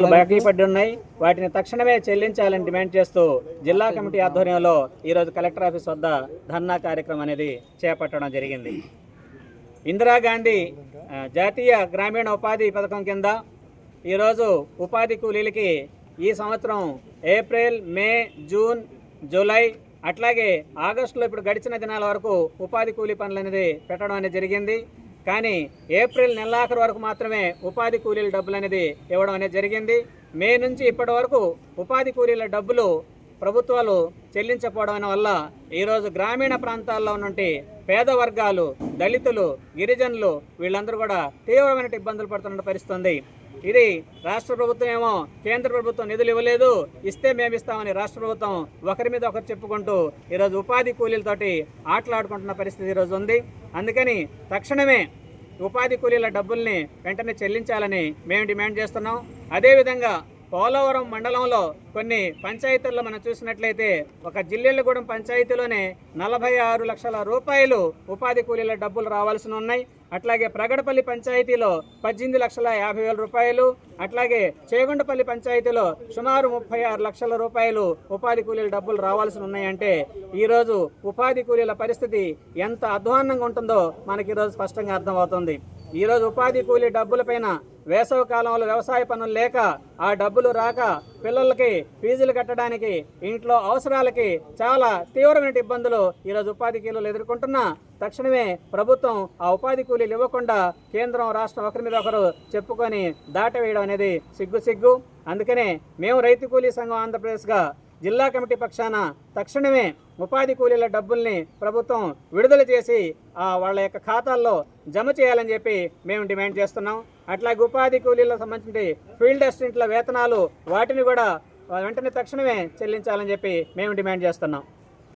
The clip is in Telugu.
బాకీ పడి ఉన్నాయి, వాటిని తక్షణమే చెల్లించాలని డిమాండ్ చేస్తూ జిల్లా కమిటీ ఆధ్వర్యంలో ఈరోజు కలెక్టర్ ఆఫీస్ వద్ద ధర్నా కార్యక్రమం అనేది చేపట్టడం జరిగింది. ఇందిరాగాంధీ జాతీయ గ్రామీణ ఉపాధి పథకం కింద ఈరోజు ఉపాధి కూలీలకి ఈ సంవత్సరం ఏప్రిల్, మే, జూన్, జూలై అట్లాగే ఆగస్టులో ఇప్పుడు గడిచిన దినాల వరకు ఉపాధి కూలీ పనులు అనేది పెట్టడం అనేది జరిగింది. కానీ ఏప్రిల్ నెలాఖరు వరకు మాత్రమే ఉపాధి కూలీల డబ్బులు అనేది ఇవ్వడం అనేది జరిగింది. మే నుంచి ఇప్పటి వరకు ఉపాధి కూలీల డబ్బులు ప్రభుత్వాలు చెల్లించకపోవడం వల్ల ఈరోజు గ్రామీణ ప్రాంతాల్లో ఉన్నటువంటి పేద వర్గాలు, దళితులు, గిరిజనులు వీళ్ళందరూ కూడా తీవ్రమైన ఇబ్బందులు పడుతున్న పరిస్థితి ఉంది. ఇది రాష్ట్ర ప్రభుత్వం ఏమో కేంద్ర ప్రభుత్వం నిధులు ఇవ్వలేదు, ఇస్తే మేము ఇస్తామని రాష్ట్ర ప్రభుత్వం ఒకరి మీద ఒకరు చెప్పుకుంటూ ఈరోజు ఉపాధి కూలీలతోటి ఆటలాడుకుంటున్న పరిస్థితి ఈరోజు ఉంది. అందుకని తక్షణమే ఉపాధి కూలీల డబ్బుల్ని వెంటనే చెల్లించాలని మేము డిమాండ్ చేస్తున్నాం. అదేవిధంగా పోలవరం మండలంలో కొన్ని పంచాయతీల్లో మనం చూసినట్లయితే ఒక జిల్లెళ్ళగూడెం పంచాయతీలోనే 46 లక్షల రూపాయలు ఉపాధి కూలీల డబ్బులు రావాల్సి ఉన్నాయి. అట్లాగే ప్రగడపల్లి పంచాయతీలో 18,50,000 రూపాయలు, అట్లాగే చేగుండపల్లి పంచాయతీలో సుమారు 36 లక్షల రూపాయలు ఉపాధి కూలీల డబ్బులు రావాల్సి ఉన్నాయంటే ఈరోజు ఉపాధి కూలీల పరిస్థితి ఎంత అధ్వాన్నంగా ఉంటుందో మనకి ఈరోజు స్పష్టంగా అర్థమవుతుంది. ఈరోజు ఉపాధి కూలీ డబ్బులపైన వేసవి కాలంలో వ్యవసాయ పనులు లేక ఆ డబ్బులు రాక పిల్లలకి ఫీజులు కట్టడానికి, ఇంట్లో అవసరాలకి చాలా తీవ్రమైన ఇబ్బందులు ఈరోజు ఉపాధి కూలీలు ఎదుర్కొంటున్నా తక్షణమే ప్రభుత్వం ఆ ఉపాధి కూలీలు ఇవ్వకుండా కేంద్రం, రాష్ట్రం ఒకరి మీద ఒకరు చెప్పుకొని దాటవేయడం అనేది సిగ్గు. అందుకనే మేము రైతు కూలీ సంఘం ఆంధ్రప్రదేశ్గా జిల్లా కమిటీ పక్షాన తక్షణమే ఉపాధి కూలీల డబ్బుల్ని ప్రభుత్వం విడుదల చేసి వాళ్ళ యొక్క ఖాతాల్లో జమ చేయాలని చెప్పి మేము డిమాండ్ చేస్తున్నాం. అట్లాగే ఉపాధి కూలీలకు సంబంధించి ఫీల్డ్ అసిస్టెంట్ల వేతనాలు వాటిని కూడా వెంటనే తక్షణమే చెల్లించాలని చెప్పి మేము డిమాండ్ చేస్తున్నాం.